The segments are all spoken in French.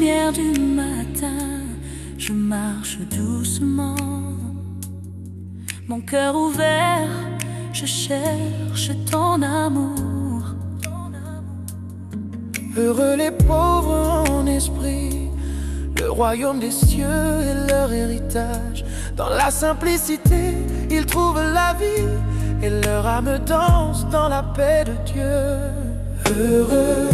lumière du matin, je marche doucement, mon cœur ouvert, je cherche ton amour. Heureux les pauvres en esprit, le royaume des cieux est leur héritage. Dans la simplicité, ils trouvent la vie et leur âme danse dans la paix de Dieu. Heureux,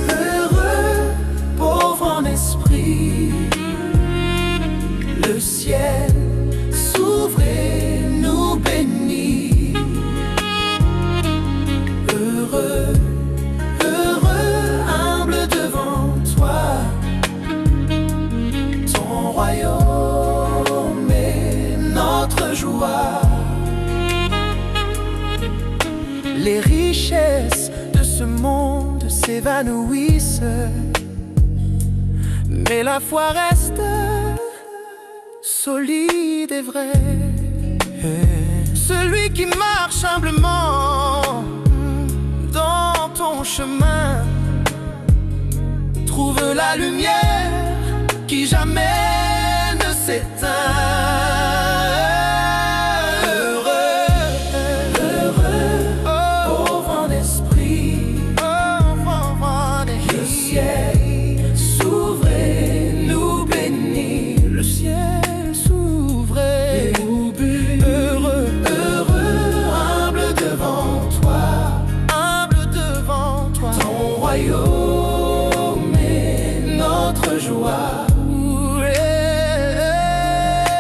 heureux, pauvres en esprit, le ciel s'ouvre et nous bénit. Heureux, heureux, humble devant toi, ton royaume est notre joie. Les richesses de ce monde s'évanouissent, mais la foi reste solide et vraie. Celui qui marche humblement dans ton chemin trouve la lumière qui jamais ne s'éteint.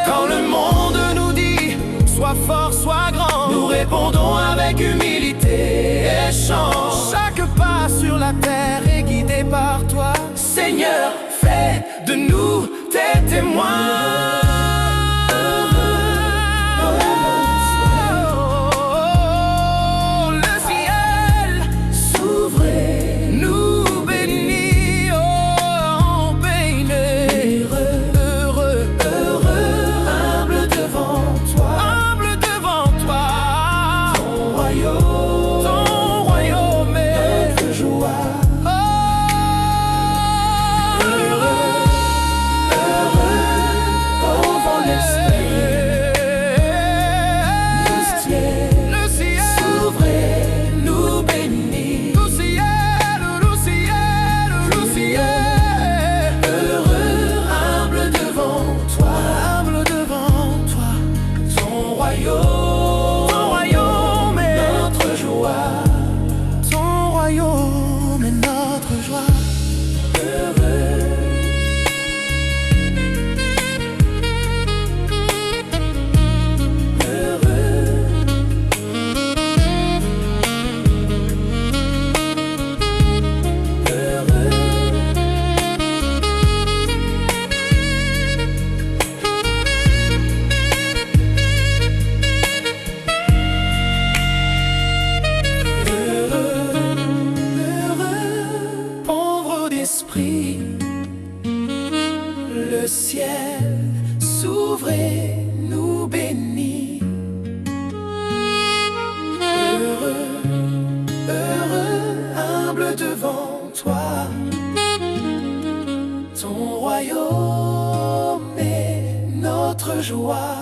Quand le monde nous dit sois fort, sois grand, nous répondons avec humilité et chant. Chaque pas sur la terre est guidé par toi, Seigneur, fais de nous tes témoins. Le ciel s'ouvre et nous bénit. Heureux, heureux, humble devant toi, ton royaume est notre joie.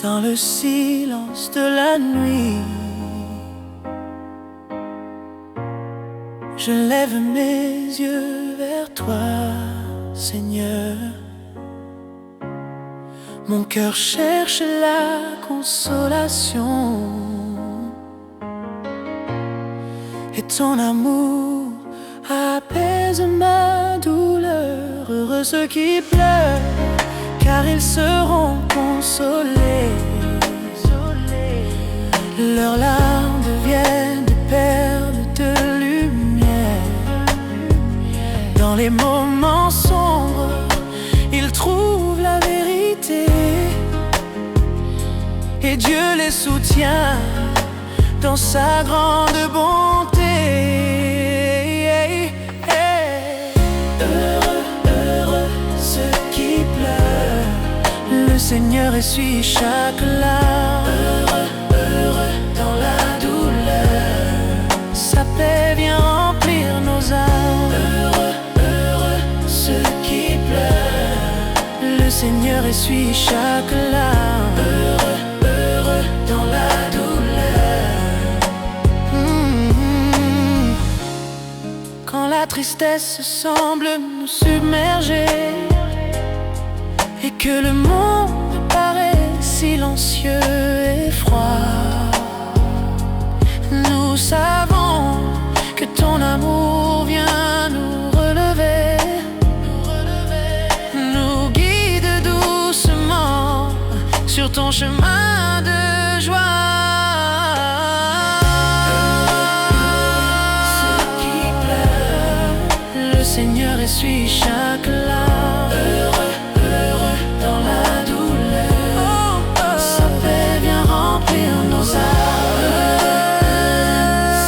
Dans le silence de la nuit, je lève mes yeux vers toi, Seigneur. Mon cœur cherche la consolation, et ton amour apaise ma douleur. Heureux ceux qui pleurent, car ils seront consolés. Leurs larmes deviennent des perles de lumière. les moments sombres, ils trouvent la vérité et Dieu les soutient dans sa grande bonté. Heureux, heureux ceux qui pleurent, le Seigneur essuie chaque larme. Heureux, heureux dans la douleur, sa paix vient remplir nos âmes. Heureux, heureux ceux qui pleurent, le Seigneur essuie chaque larme. Heureux, heureux dans la douleur. Quand la tristesse semble nous submerger et que le monde paraît silencieux et froid, nous savons que ton amour vient nous relever, nous guide doucement sur ton chemin de joie. Ceux qui pleurent, le Seigneur essuie chaque larme. Heureux, heureux dans la douleur, sa paix vient remplir nos âmes.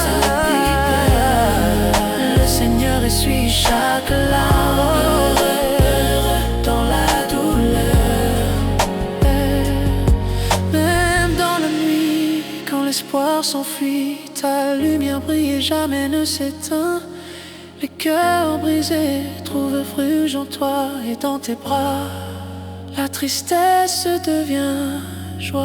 Ceux qui pleurent, le Seigneur essuie chaque larme. Heureux, heureux dans la douleur. Même dans la nuit, quand l'espoir s'enfuit, ta lumière brille et jamais ne s'éteint. Les cœurs brisés trouvent refuge en toi et dans tes bras, la tristesse devient joie.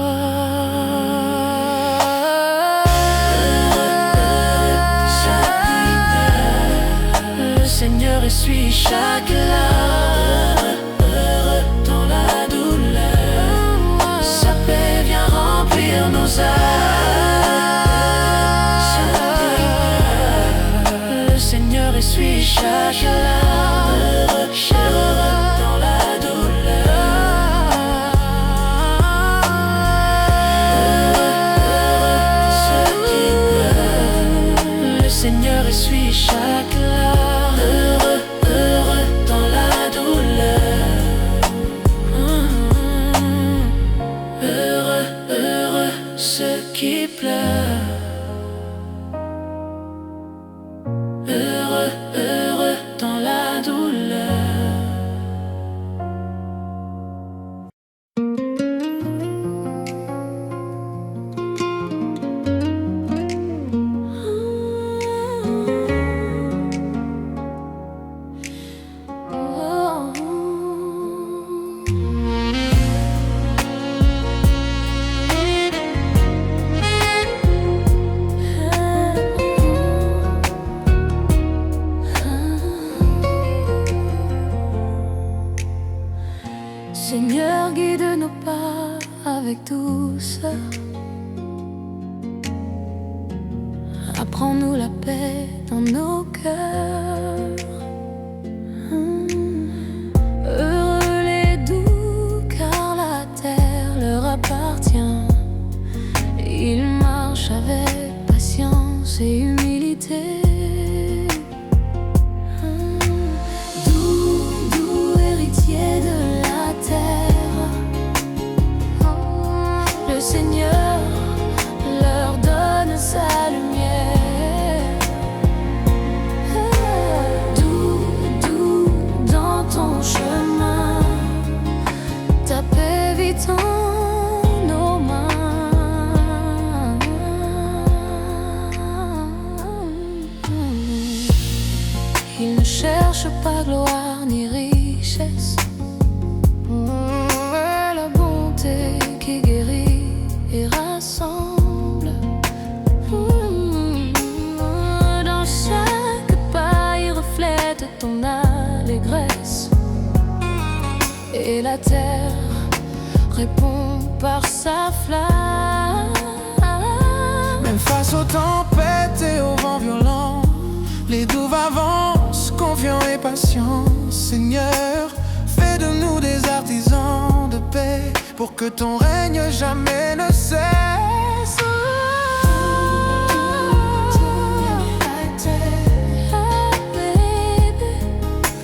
Le Seigneur essuie chaque larme. Heureux dans la douleur, sa paix vient remplir nos âmes. Le Seigneur essuie chaque larme. Heureux dans la douleur. Heureux ceux qui pleurent, le Seigneur essuie chaque larme. Heureux, heureux dans la douleur. Heureux, heureux ceux qui pleurent. Heureux, heureux dans la douleur. Seigneur, guide nos pas avec douceur. Apprends-nous la paix dans nos cœurs. Heureux les doux, car la terre leur appartient. Ils marchent avec patience et humilité. Doux héritier de la terre, le Seigneur leur donne sa lumière. Doux dans ton chemin, ta paix vit en nos mains. Ils ne cherchent pas gloire ni richesse, la bonté qui guérit et rassemble. Dans chaque pas, il reflète ton allégresse, et la terre répond par sa flamme. Même face aux tempêtes et aux vents violents, les douves avancent, confiants et patients. Seigneur, fais de nous des artisans de paix, pour que ton règne jamais ne cesse.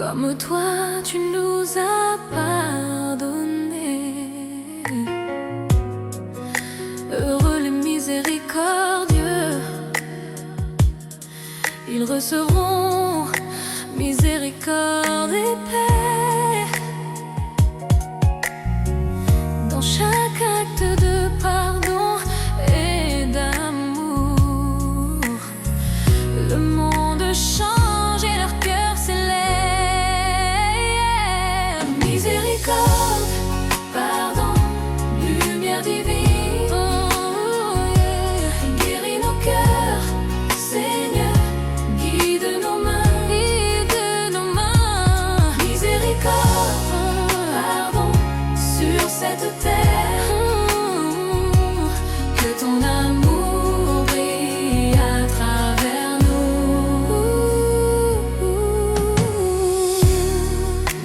Comme toi, tu nous as pardonné. Heureux les miséricordieux, ils recevront miséricorde et paix. Dans chaque acte de pardon et d'amour, le monde change et leur cœur s'élève. Miséricorde, pardon, lumière divine, guéris nos cœurs, Seigneur, guide nos mains, miséricorde, pardon, sur cette terre, que ton amour brille à travers nous.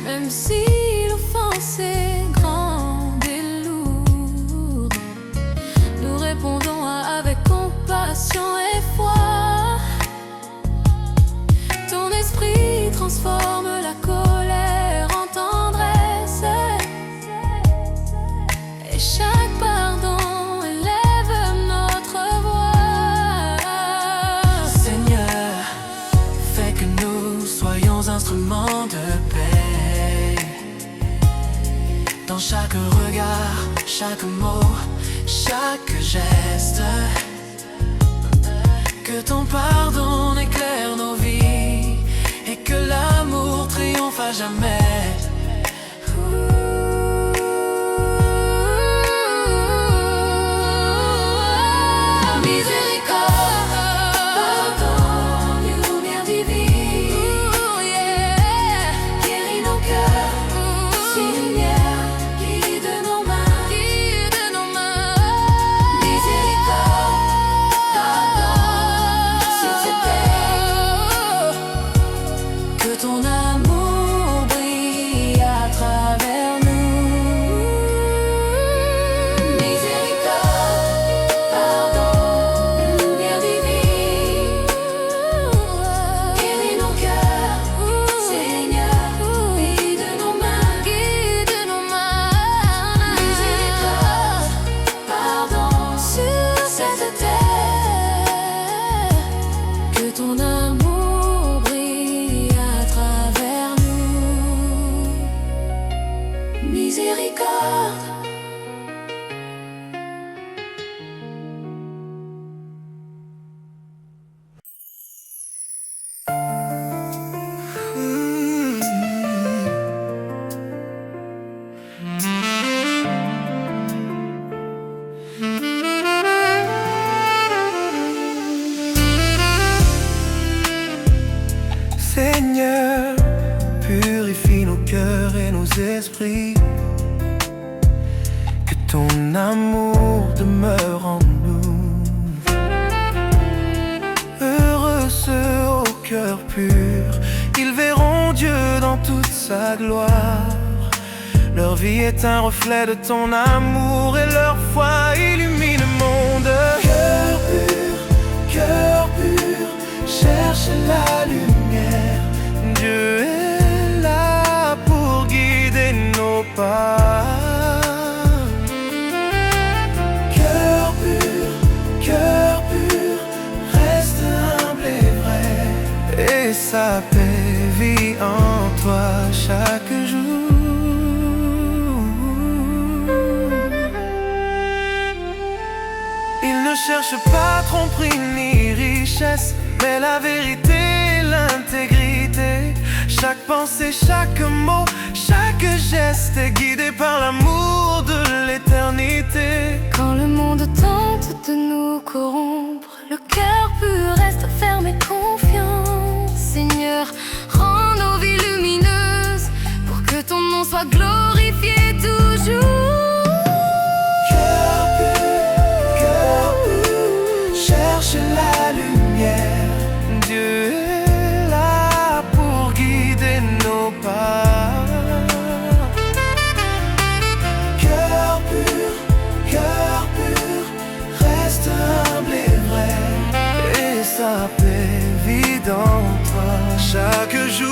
Même si l'offense est grande et lourde, nous répondons avec compassion et foi. Ton esprit transforme la colère en tendresse, et chaque pardon élève notre voix. Seigneur, fais que nous soyons instruments de paix. Dans chaque regard, chaque mot, chaque geste, que ton pardon éclaire nos vies et que l'amour triomphe à jamais. Ton amour brille à travers nous. Miséricorde, pardon, lumière divine, guéris nos cœurs, Seigneur, guide nos mains, miséricorde, pardon, sur cette terre, que ton amour brille à travers nous. Miséricorde. Seigneur, purifie nos cœurs et nos esprits, que ton amour demeure en nous. Heureux ceux au cœur pur, ils verront Dieu dans toute sa gloire. Leur vie est un reflet de ton amour et leur foi illumine le monde. Cœur pur, cherche la lumière. Dieu est là pour guider nos pas. Cœur pur, reste humble et vrai, et sa paix vit en toi chaque jour. Il ne cherche pas tromperie ni richesse, mais la vérité et l'intégrité. Chaque pensée, chaque mot, chaque geste est guidé par l'amour de l'éternité. Quand le monde tente de nous corrompre, le cœur pur reste ferme et confiant. Seigneur, rends nos vies lumineuses pour que ton nom soit glorifié toujours. Cherche la lumière. Dieu est là pour guider nos pas. Cœur pur, reste humble et vrai, et sa paix vit en toi chaque jour.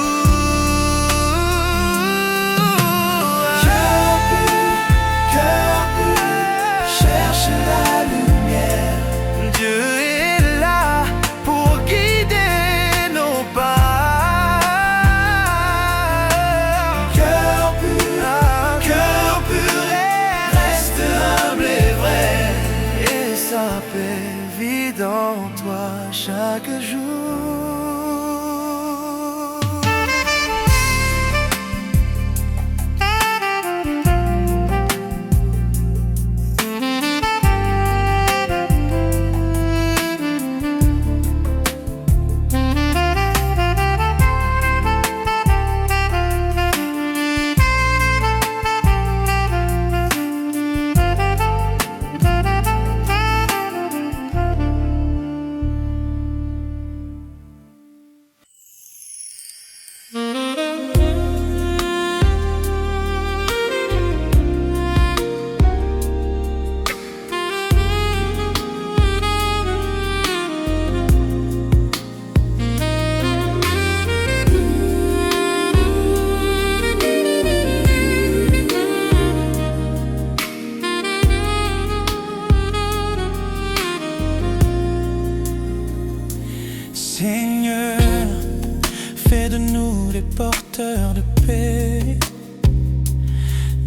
Fais de nous des porteurs de paix.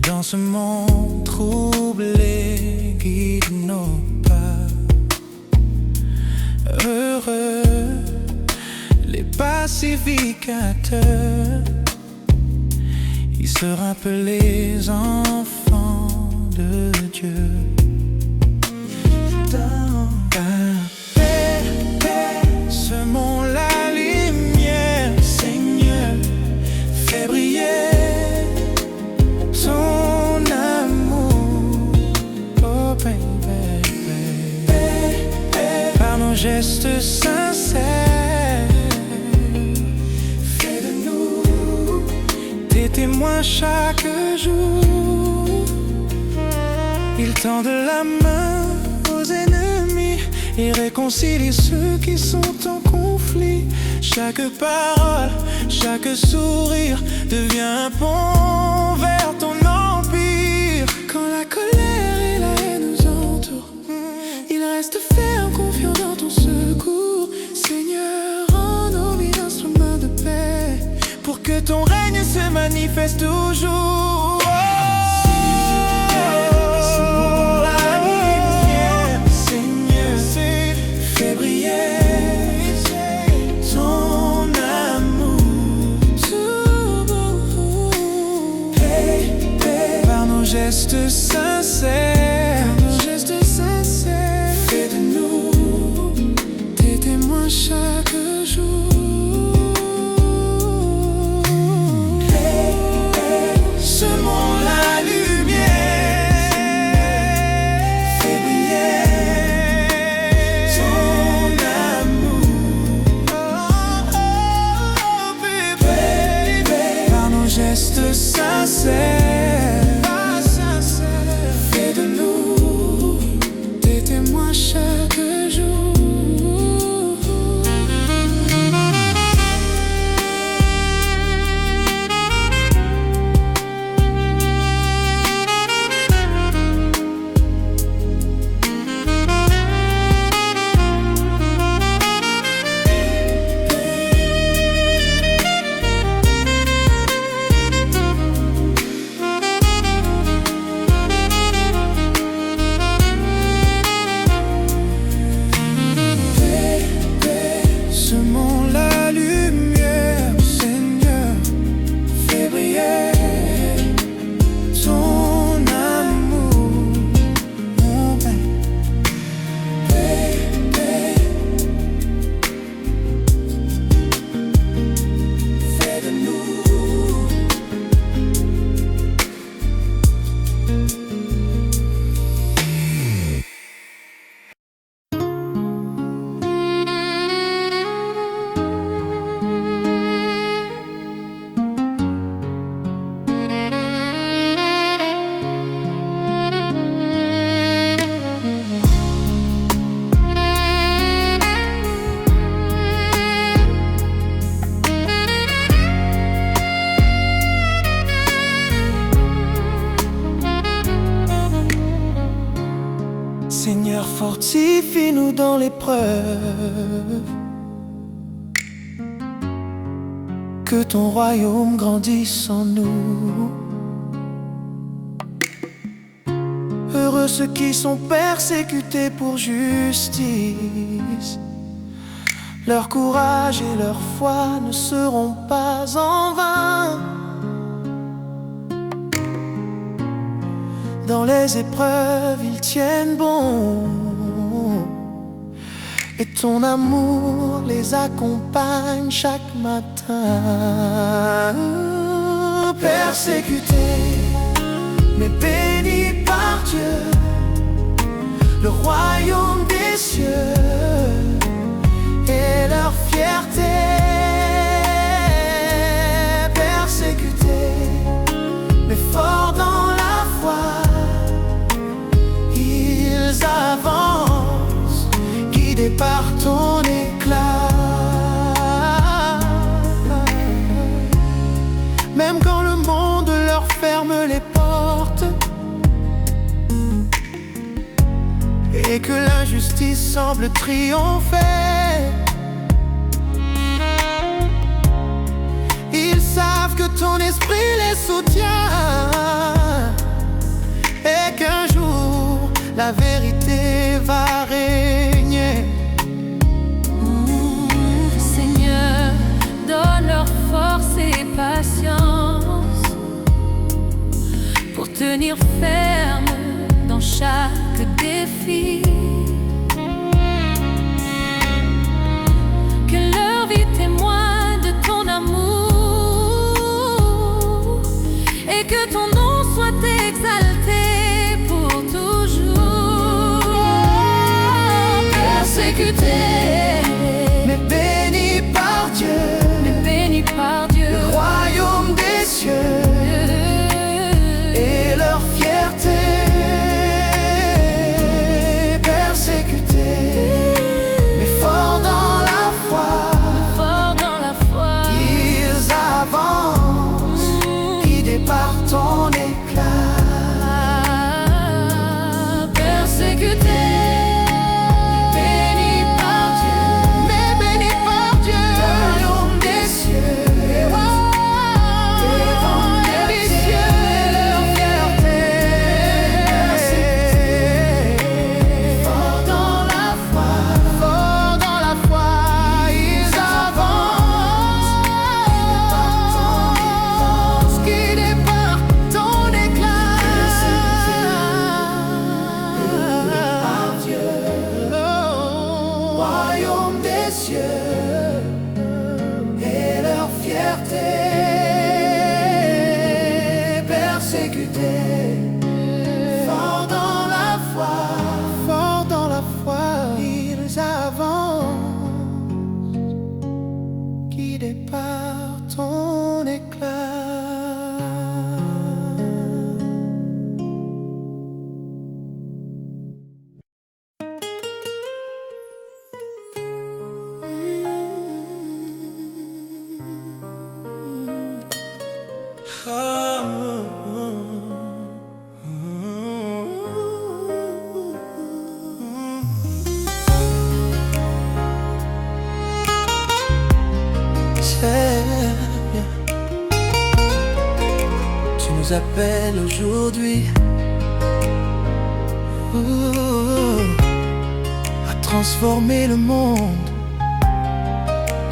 Dans ce monde troublé, guide nos pas. Heureux les pacificateurs, ils se rappellent les enfants de Dieu. Dans ta paix, semons la lumière, Seigneur, fais briller ton amour, oh baby, par nos gestes sincères. Fais de nous des témoins chaque jour. Ils tendent la main aux ennemis et réconcilient ceux qui sont en conflit. Chaque parole, chaque sourire devient un pont vers ton empire. Quand la colère et la haine nous entourent, il reste ferme, confiant dans ton secours. Seigneur, rends nos vies instruments de paix, pour que ton règne se manifeste toujours. Gestes sincères, nos gestes sincères, fais de nous des témoins chaque jour. Semons la lumière, fais briller ton amour, bébé, par nos gestes sincères. Seigneur, fortifie-nous dans l'épreuve, que ton royaume grandisse en nous. Heureux ceux qui sont persécutés pour justice, leur courage et leur foi ne seront pas en vain. Dans les épreuves, ils tiennent bon, et ton amour les accompagne chaque matin. Persécutés, mais bénis par Dieu, le royaume des cieux est leur fierté. Persécutés, mais forts dans la foi, ils avancent, guidés par ton éclat. Même quand le monde leur ferme les portes et que l'injustice semble triompher, soutient, et qu'un jour la vérité va régner. Seigneur, donne leur force et patience pour tenir ferme dans chaque défi. Que leur vie témoigne de ton amour et que ton nom soit exalté pour toujours. Persécuté, Mais béni par Dieu, mais béni par Dieu, le royaume des cieux et leur fierté. Persécutés, mais forts dans la foi, fort dans la foi. ils avancent, guidés par ton éclat. Persécuté, béni par Dieu, Mais béni par Dieu, le royaume des cieux et des cieux et leur fierté. Forts dans la foi, ils avancent, guidés par ton éclat. Par Dieu, royaume des cieux et leur fierté. Persécutés, forts dans la foi, ils avancent, guidés par ton éclat. Seigneur, tu nous appelles aujourd'hui à transformer le monde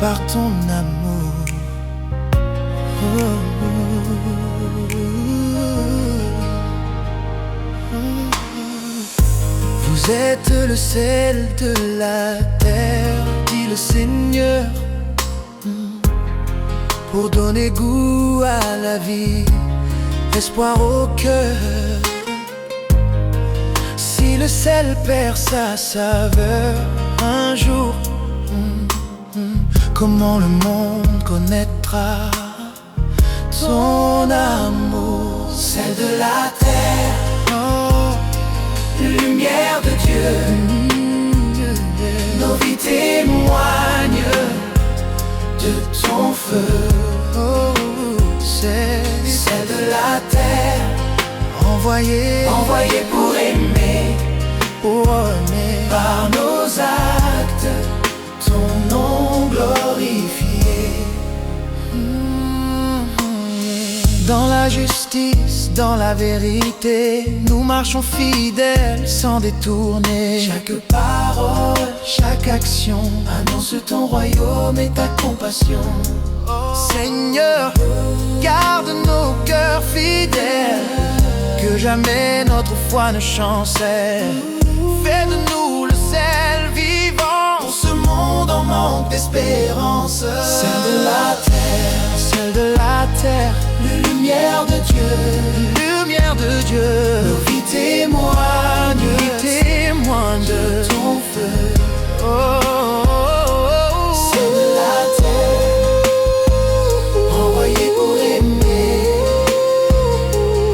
par ton amour. Vous êtes le sel de la terre, dit le Seigneur, pour donner goût à la vie, espoir au cœur. Si le sel perd sa saveur un jour, comment le monde connaîtra ton amour? Sel de la terre, lumière de Dieu, nos vies témoignent de ton feu. Sel de la terre, envoyé pour aimer, par nos actes, ton nom glorifié. Dans la justice, dans la vérité, nous marchons fidèles sans détourner. Chaque parole, chaque action annonce ton royaume et ta compassion. Seigneur, garde nos cœurs fidèles, que jamais notre foi ne chancelle. Fais de nous le sel vivant pour ce monde en manque d'espérance. Sel de la terre, lumière de Dieu, nos vies témoignent de ton feu. Sel de la terre, envoyé pour aimer,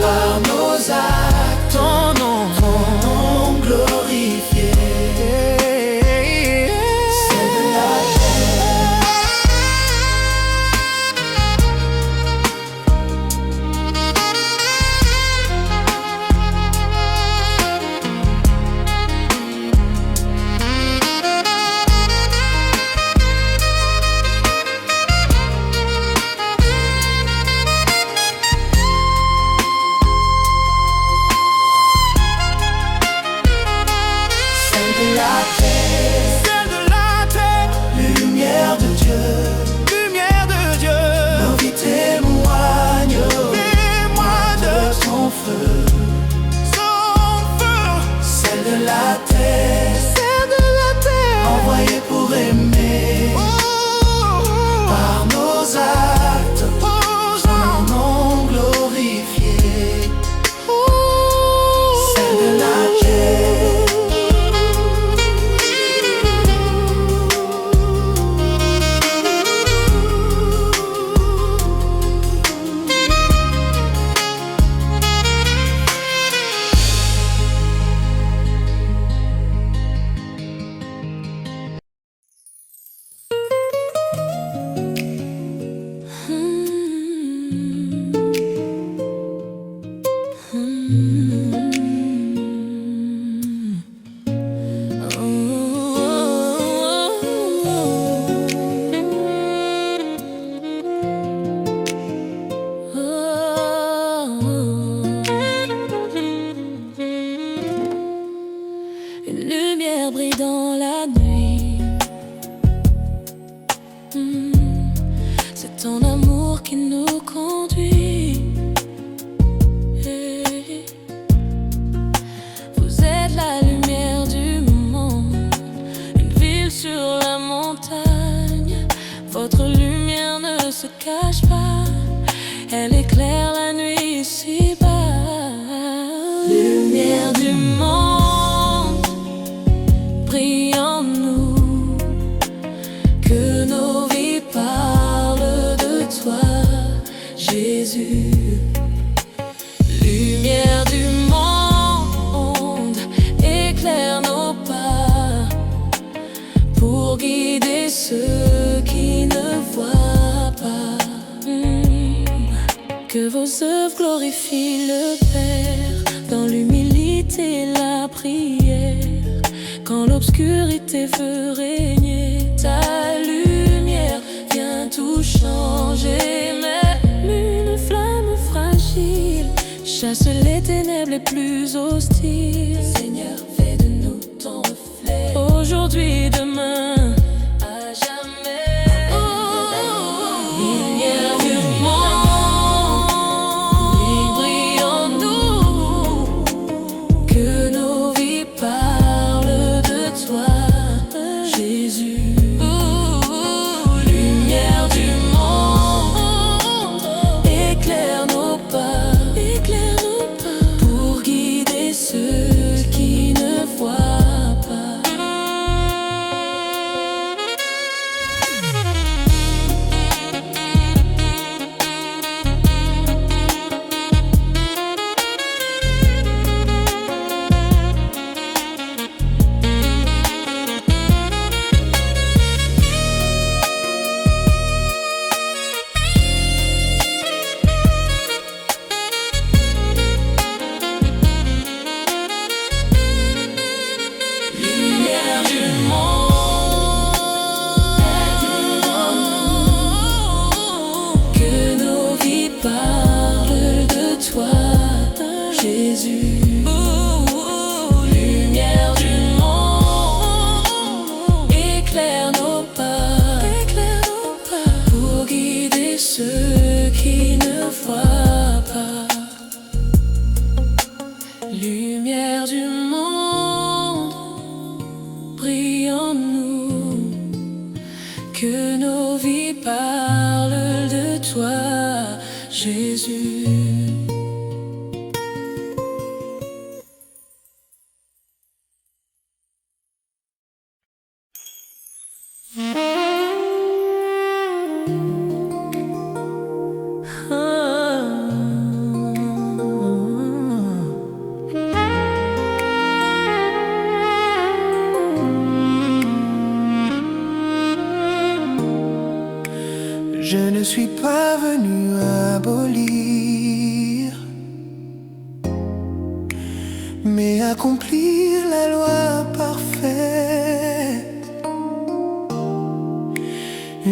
par nos actes, ton nom glorifié. Sel de la terre. ton amour qui nous conduit. Vous êtes la lumière du monde, une ville sur la montagne. Votre lumière ne se cache pas, elle éclaire la nuit ici-bas. Lumière du monde, brille en nous, que nos vies parlent de toi, Jésus. Lumière du monde, éclaire nos pas, pour guider ceux qui ne voient pas. Que vos œuvres glorifient le Père, dans l'humilité et la prière. Quand l'obscurité veut régner, ta lumière vient tout changer. Même une flamme fragile chasse les ténèbres les plus hostiles. Seigneur, fais de nous ton reflet, aujourd'hui et demain, à jamais. Lumière du monde, brille en nous, que nos vies parlent de toi, Jésus. Lumière du monde, éclaire nos pas, pour guider ceux qui ne voient pas. Lumière du monde, que nos vies parlent de toi, Jésus. Lumière du monde, éclaire nos pas, pour guider ceux qui ne voient pas. Lumière du monde, brille en nous, que nos vies parlent de toi, Jésus. Je ne suis pas venu abolir, mais accomplir la loi parfaite.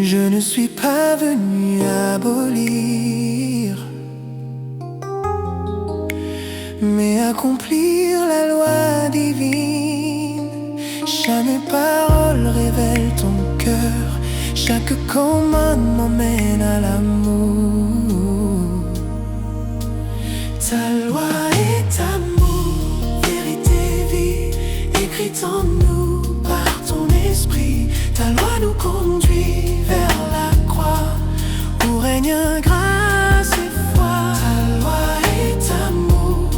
Je ne suis pas venu abolir, mais accomplir la loi divine. Chaque parole révèle ton cœur, chaque commandement mène à l'amour. Ta loi est amour, vérité, vie, écrite en nous par ton esprit. Ta loi nous conduit vers la croix, où règne grâce et foi. Ta loi est amour,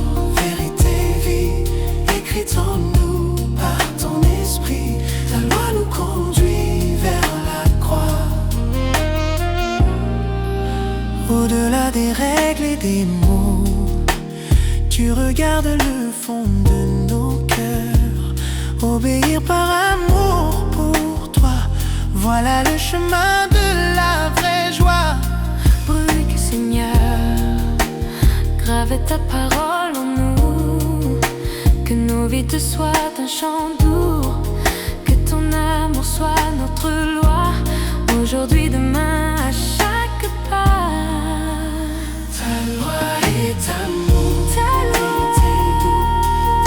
vérité, vie, écrite en nous par ton esprit. Ta loi nous conduit vers la croix. Au-delà des règles et des mots, tu regardes le fond de nos cœurs. Obéir par amour pour toi, voilà le chemin de la vraie joie. Brûle, Seigneur, grave ta parole en nous, que nos vies te soient un chant doux, que ton amour soit notre loi, aujourd'hui, demain, à chaque pas. Ta loi est amour, Ta loi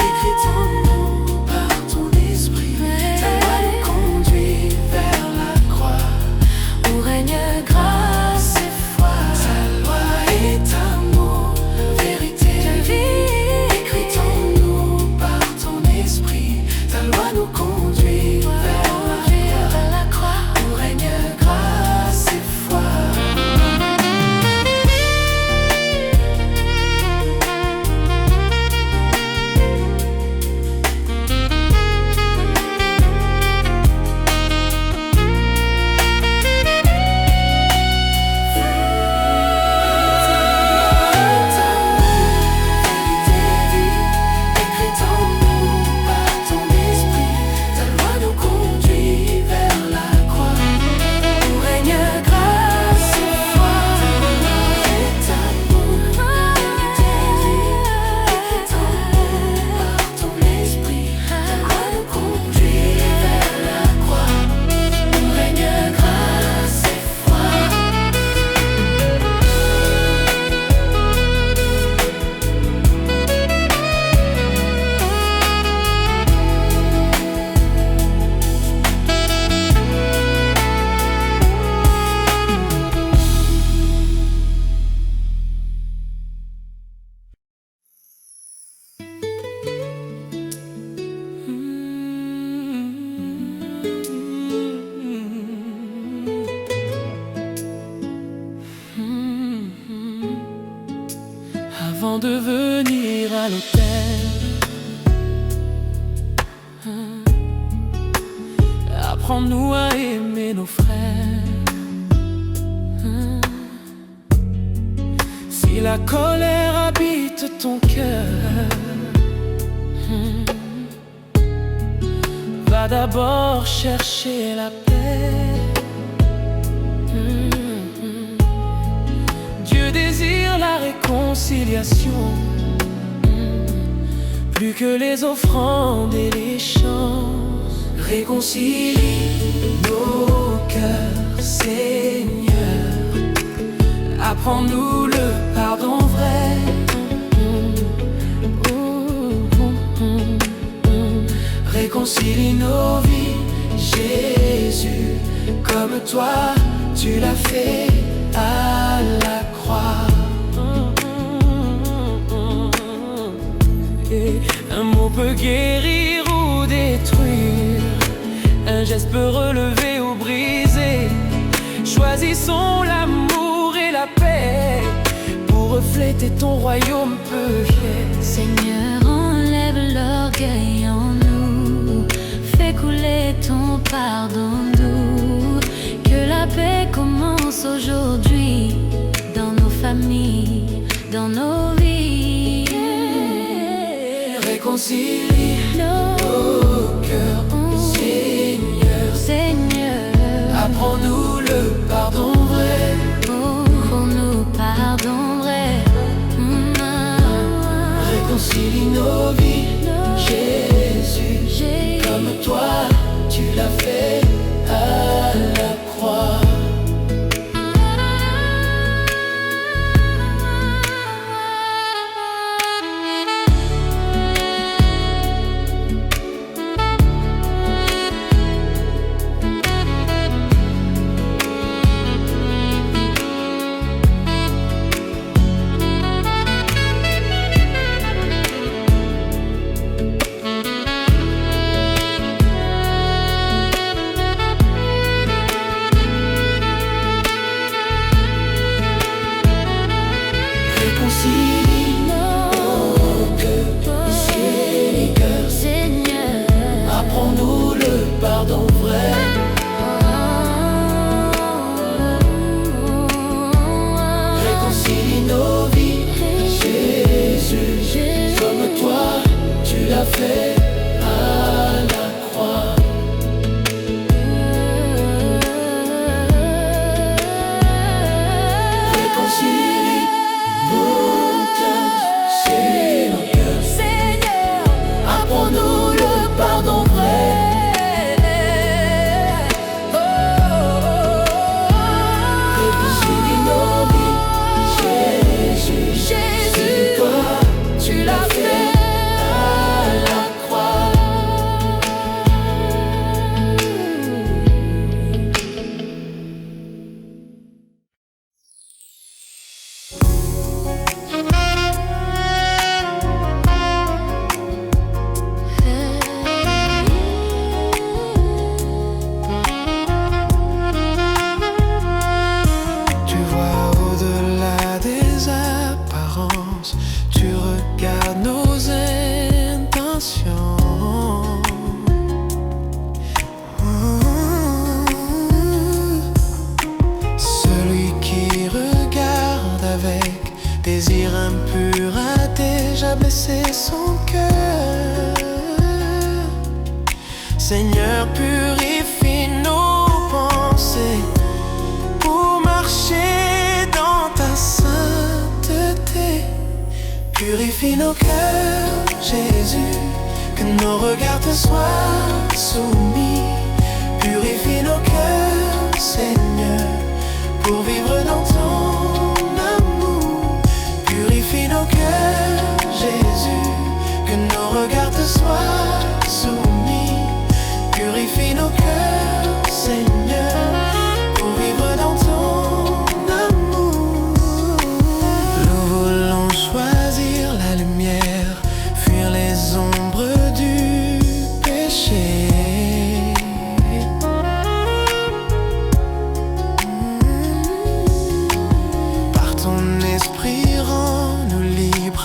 écrite en nous par ton esprit. Ta loi nous conduit vers la croix, où règne grâce avant de venir à l'hôtel. Apprends-nous à aimer nos frères. Si la colère habite ton cœur, va d'abord chercher la paix. Dieu désire la réconciliation, plus que les offrandes et les chants. Réconcilie nos cœurs, Seigneur. Apprends-nous le pardon vrai. Réconcilie nos vies, Jésus, comme toi tu l'as fait à la croix. Et un mot peut guérir ou détruire, un geste peut relever ou briser. Choisissons l'amour et la paix pour refléter ton royaume peu fier. Seigneur, enlève l'orgueil en nous, fais couler ton pardon doux. Que la paix commence aujourd'hui, dans nos familles, dans nos vies. Réconcilie nos cœurs, Seigneur. Apprends-nous le pardon vrai. Pour nous pardon vrai. Réconcilie nos vies, Jésus, comme toi tu l'as fait à la croix. Réconcilie nos cœurs, Seigneur. apprends-nous le pardon vrai. Réconcilie nos vies, Jésus, comme toi tu l'as fait à la croix. Réconcilie nos cœurs, Seigneur. apprends-nous le pardon vrai. Réconcilie nos vies, Jésus, toi tu l'as fait à la croix. Tu vois au-delà des apparences, tu regardes nos intentions. Celui qui regarde avec désir impur a déjà blessé son cœur. Seigneur, purifie nos pensées pour marcher dans ta sainteté. Purifie nos cœurs, Jésus, que nos regards te soient soumis. Purifie nos cœurs, Seigneur, pour vivre dans ton amour. Purifie nos cœurs, Jésus, que nos regards te soient soumis. Purifie nos cœurs, Seigneur, pour vivre dans ton amour. Nous voulons choisir la lumière, fuir les ombres du péché. Par ton esprit, rends-nous libres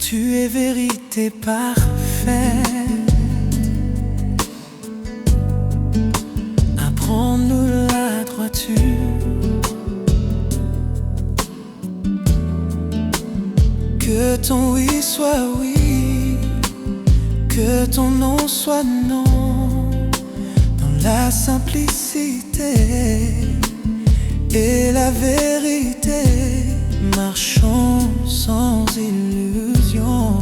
Tu es vérité parfaite. Apprends-nous la droiture. Que ton oui soit oui, que ton non soit non, dans la simplicité et la vérité, marchons sans illusion.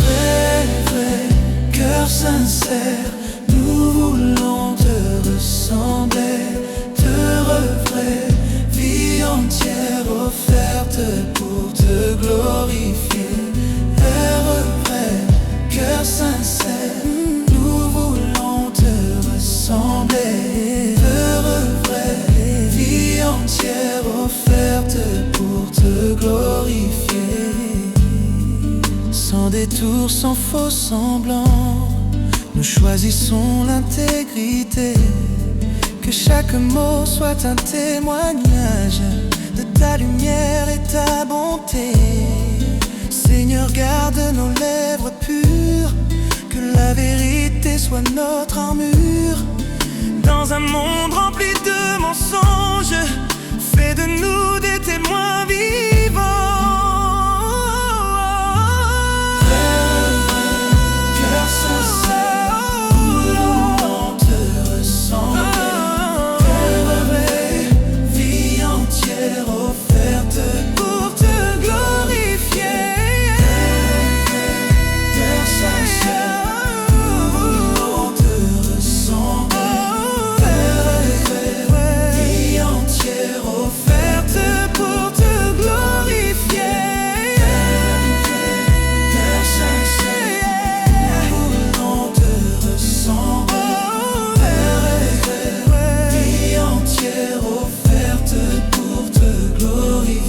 Vrai, vrai, cœur sincère, nous voulons te ressembler, te revrer, vie entière offerte pour te glorifier. Vrai, cœur sincère, nous voulons te ressembler, te revrer, vie entière offerte pour te glorifier. Sans détour, sans faux semblant, nous choisissons l'intégrité. Que chaque mot soit un témoignage de ta lumière et ta bonté. Seigneur, garde nos lèvres pures, que la vérité soit notre armure. Dans un monde rempli de mensonges, fais de nous des témoins vivants. Cœur sincère, voulons te ressembler, vie entière offerte pour te glorifier. Cœur sincère, voulons te ressembler, vie entière offerte pour te glorifier. Cœur sincère, voulons te ressembler, vie entière offerte pour te glorifier.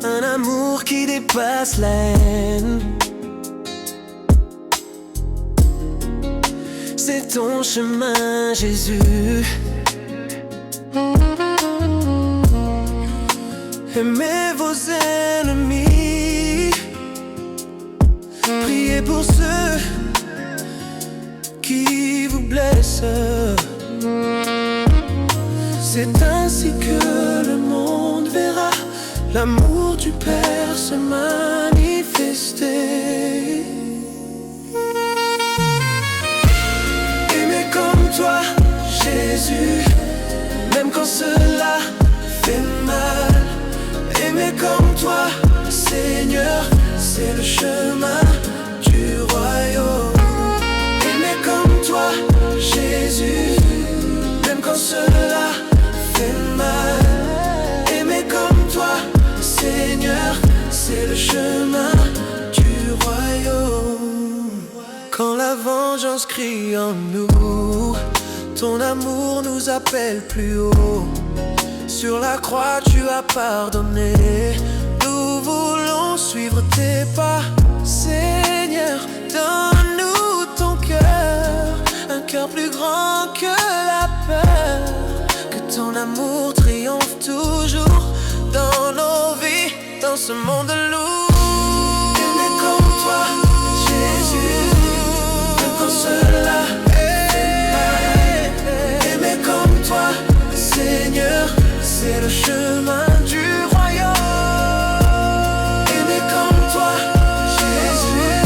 Un amour qui dépasse la haine, c'est ton chemin, Jésus. Aimez vos ennemis, priez pour ceux qui vous blessent. C'est ainsi que le monde verra l'amour du Père se manifester. Aimez comme toi, Jésus, même quand cela fait mal. Aimez comme toi, Seigneur, c'est le chemin du royaume. Aimez comme toi, Jésus, même quand cela fait mal. Aimez comme toi, Seigneur, c'est le chemin du royaume. Quand la vengeance crie en nous, ton amour nous appelle plus haut. Sur la croix tu as pardonné, nous voulons suivre tes pas. Seigneur, donne-nous ton cœur, un cœur plus grand que la peur. Que ton amour triomphe toujours dans nos vies, dans ce monde lourd. Aimez comme toi, Jésus, même quand cela fait mal. Aimez comme toi, Seigneur, c'est le chemin du royaume. Aimez comme toi, Jésus,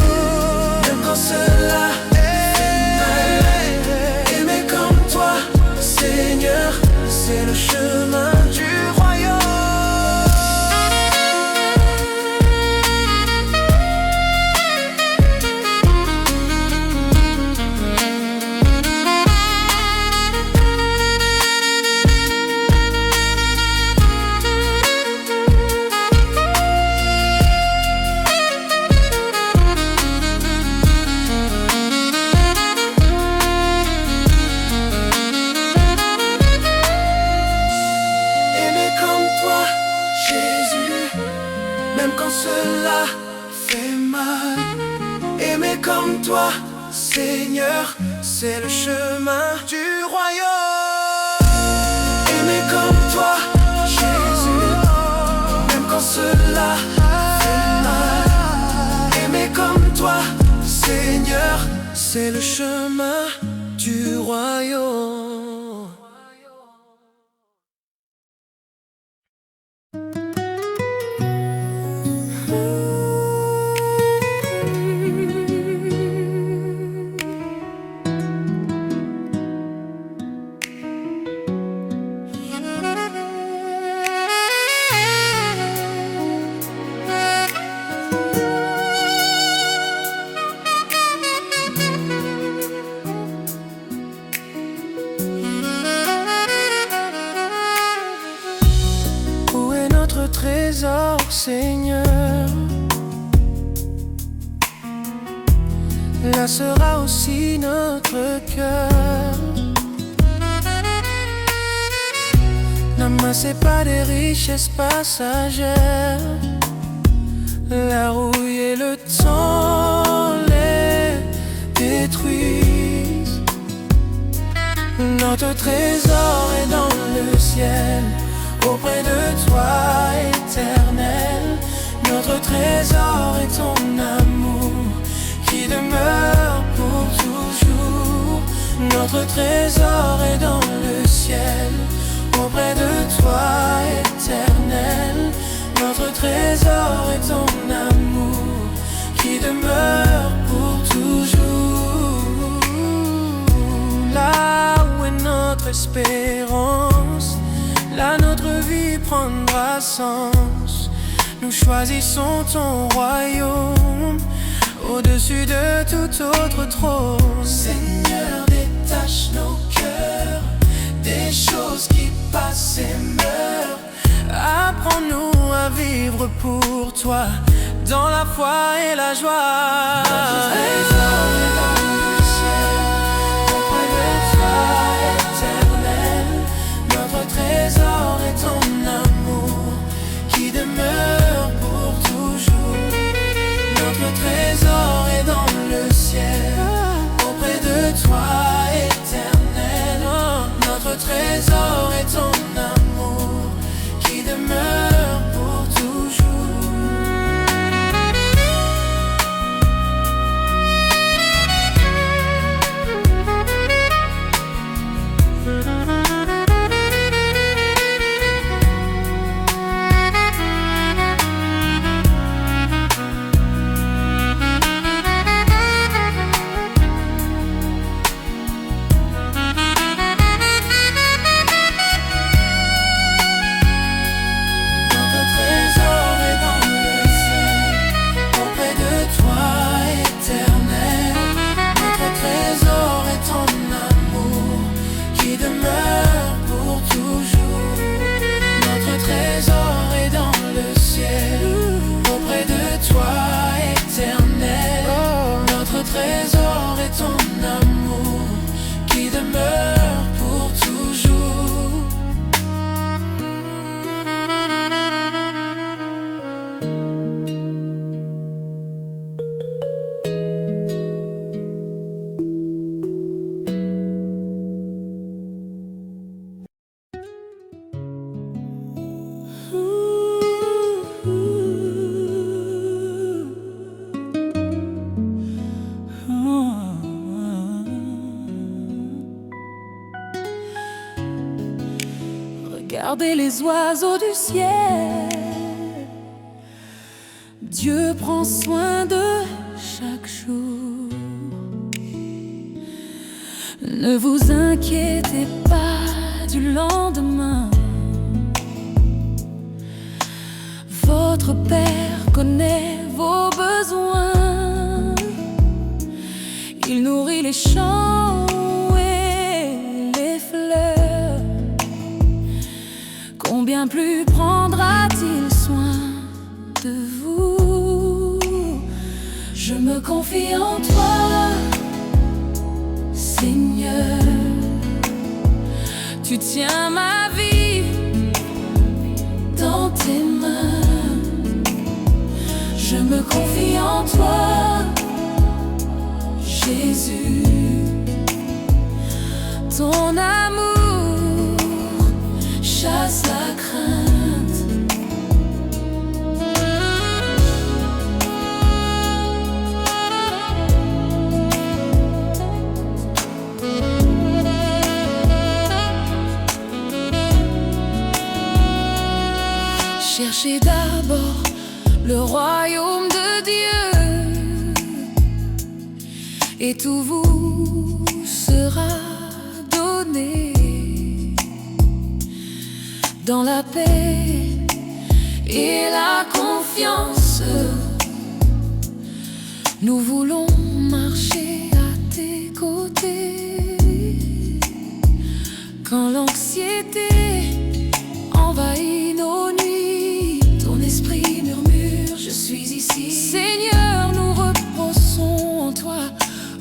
même quand cela fait mal. Aimez comme toi, Seigneur, c'est le chemin du royaume. même quand cela fait mal. Aimer comme toi, Seigneur, c'est le chemin du royaume. Aimer comme toi, Jésus, même quand cela fait mal. Aimer comme toi, Seigneur, c'est le chemin du royaume. Trésor, Seigneur, là sera aussi notre cœur. N'amassez pas des richesses passagères, la rouille et le temps les détruisent. Notre trésor est dans le ciel, auprès de toi, éternel. Notre trésor est ton amour qui demeure pour toujours. Notre trésor est dans le ciel, auprès de toi, éternel. Notre trésor est ton amour qui demeure pour toujours. Là où est notre espérance, là notre vie prendra sens. Nous choisissons ton royaume au-dessus de tout autre trône. Seigneur, détache nos cœurs des choses qui passent et meurent. Apprends-nous à vivre pour toi dans la foi et la joie. Notre trésor est dans le ciel, auprès de toi, éternel. Notre trésor est ton amour qui demeure pour toujours. Notre trésor est dans le ciel, auprès de toi, éternel. Notre trésor est ton amour qui demeure pour toujours. Trésor est ton amour qui demeure pour toujours. Regardez les oiseaux du ciel. Dieu prend soin de chaque jour. Ne vous inquiétez pas du lendemain. Votre Père connaît vos besoins. Il nourrit les champs et les fleurs. Combien plus prendra-t-il soin de vous? Je me confie en toi, Seigneur. Tu tiens ma vie dans tes mains. Je me confie en toi, Jésus. Ton amour chasse la crainte. Cherchez d'abord le royaume de Dieu, et tout vous sera donné. Dans la paix et la confiance, nous voulons marcher à tes côtés. Quand l'anxiété envahit nos nuits, ton esprit murmure, je suis ici. Seigneur, nous reposons en toi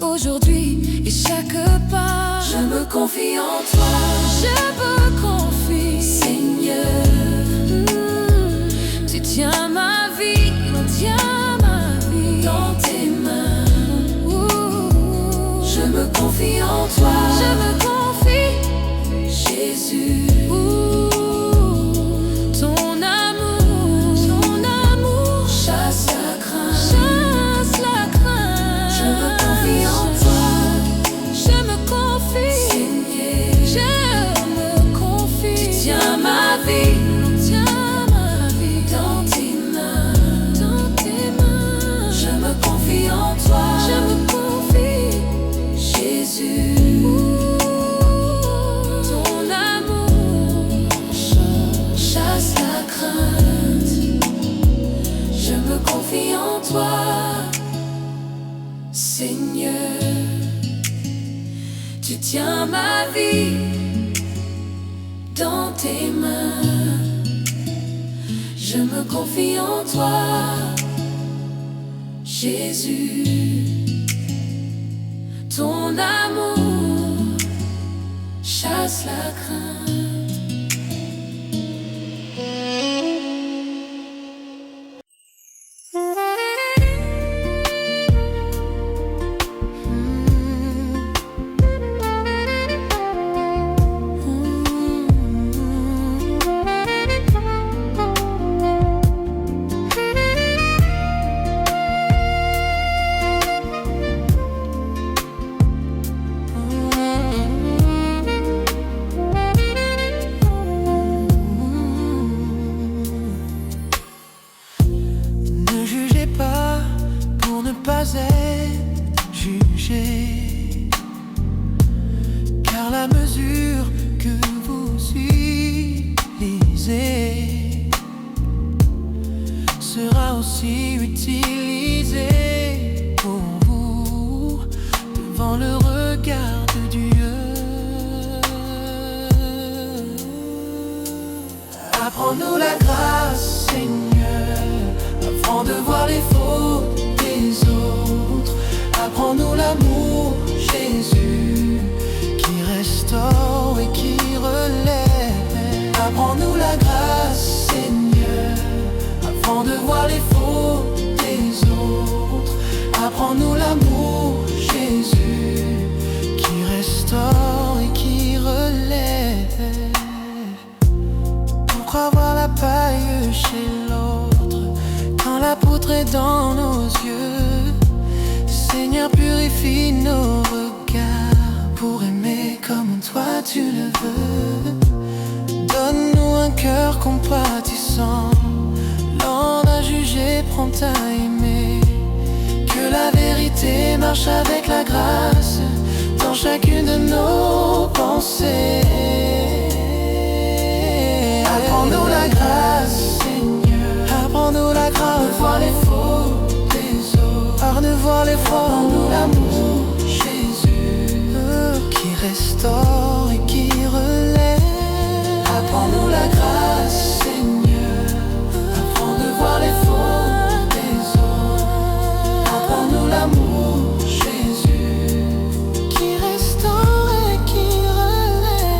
aujourd'hui et chaque pas. Je me confie en toi, je me confie, Seigneur. Tu tiens ma vie, tiens ma vie dans tes mains. Je me confie en toi, je me confie, Jésus. Seigneur, tu tiens ma vie dans tes mains. Je me confie en toi, Jésus. Ton amour chasse la crainte. Jugé, car la mesure que vous utilisez sera aussi utilisée pour vous devant le regard de Dieu. Apprends-nous la grâce, Seigneur, avant de voir les fautes des autres. Apprends-nous l'amour, Jésus, qui restaure et qui relève. Apprends-nous la grâce, Seigneur, avant de voir les fautes des autres. Apprends-nous l'amour, Jésus, qui restaure et qui relève. Pourquoi voir la paille chez l'autre quand la poutre est dans nos yeux? Seigneur, purifie nos regards pour aimer comme toi tu le veux. Donne-nous un cœur compatissant, lent à juger, prompt à aimer. Que la vérité marche avec la grâce dans chacune de nos pensées. Apprends-nous la grâce, Seigneur, apprends-nous la grâce de voir les fautes des autres, par de voir les fautes. Apprends-nous l'amour, Jésus, qui restaure et qui relève. Apprends-nous la grâce, Seigneur, apprends de voir les fautes des autres. Apprends-nous l'amour, Jésus, qui restaure et qui relève.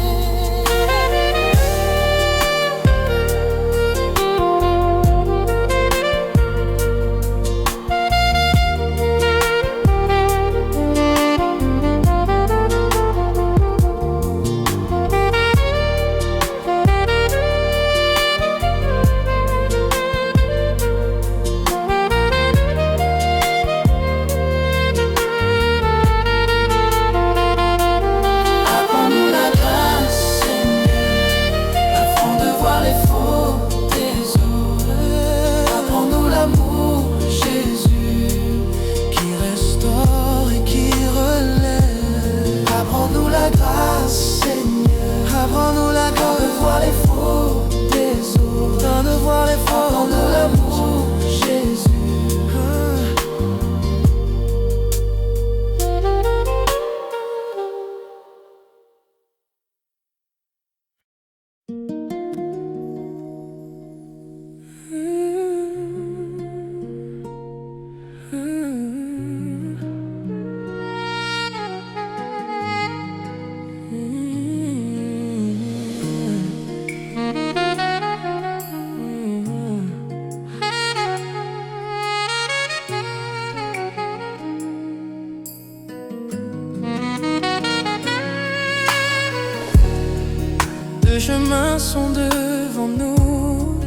chemins sont devant nous.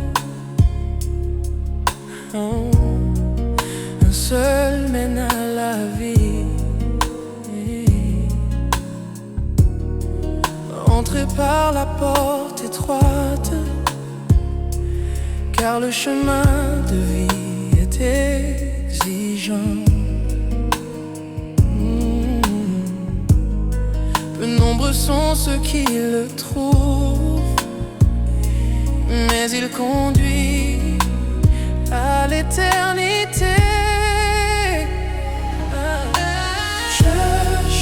Oh, un seul mène à la vie. Entrez par la porte étroite, car le chemin de vie est exigeant. Peu nombreux sont ceux qui le trouvent, mais il conduit à l'éternité. Je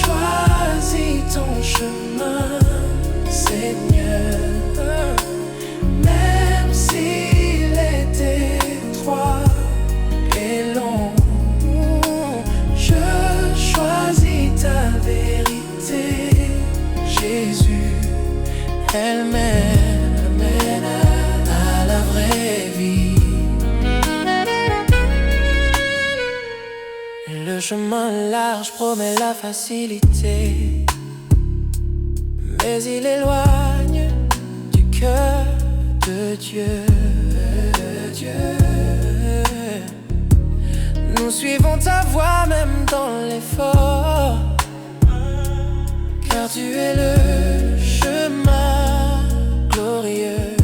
choisis ton chemin, Seigneur, même s'il est étroit et long. Je choisis ta vérité, Jésus. Elle mène à la vraie vie. Le chemin large promet la facilité, mais il éloigne du cœur de Dieu. Nous suivons ta voie même dans l'effort, car tu es le chemin glorieux.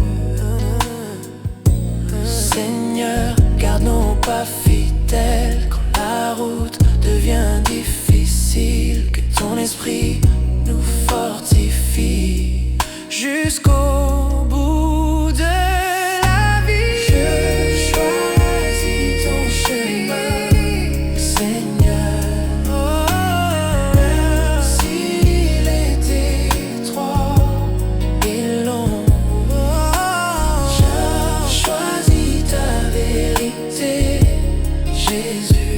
Seigneur, garde nos pas fidèles quand la route devient difficile. Que ton esprit nous fortifie jusqu'au bout de la vie. Je choisis ton chemin, Seigneur, même s'il est étroit et long. Je choisis ta vérité, Jésus.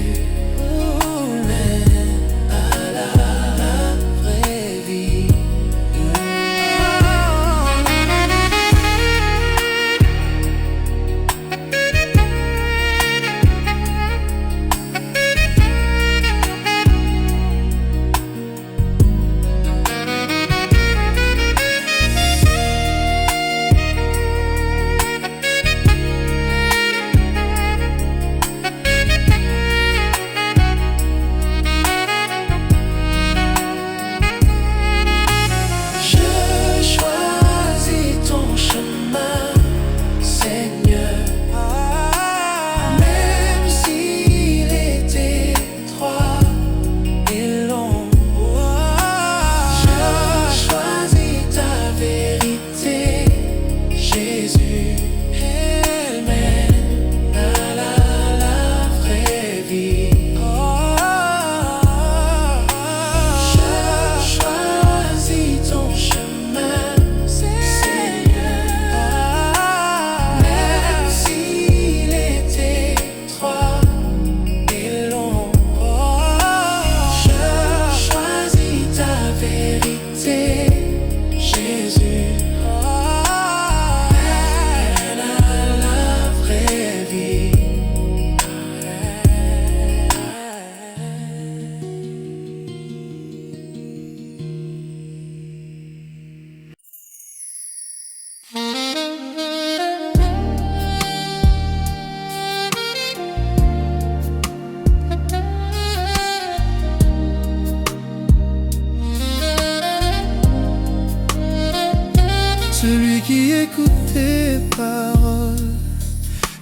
Celui qui écoute tes paroles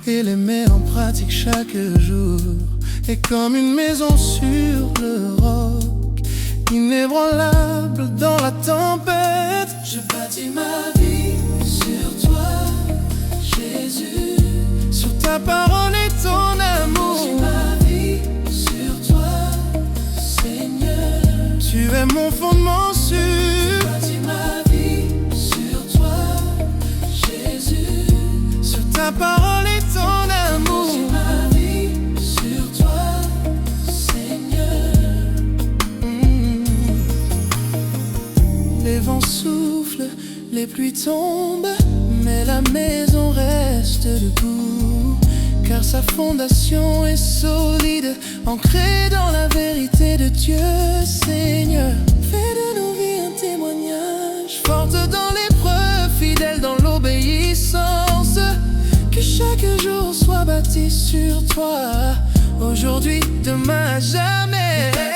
et les met en pratique chaque jour est comme une maison sur le roc, inébranlable dans la tempête. Je bâtis ma vie sur toi, Jésus. Sur ta parole et ton amour. Bâtis ma vie sur toi, Seigneur. Tu es mon fondement sûr. Bâtis ma vie sur toi, Jésus. Sur ta parole et ton amour. Bâtis ma vie sur toi, Seigneur. Les vents soufflent, les pluies tombent, mais la maison reste debout, car sa fondation est solide, ancrée dans la vérité de Dieu. Seigneur, fais de nos vies un témoignage, forte dans l'épreuve, fidèle m'investis sur toi. Aujourd'hui, demain, jamais.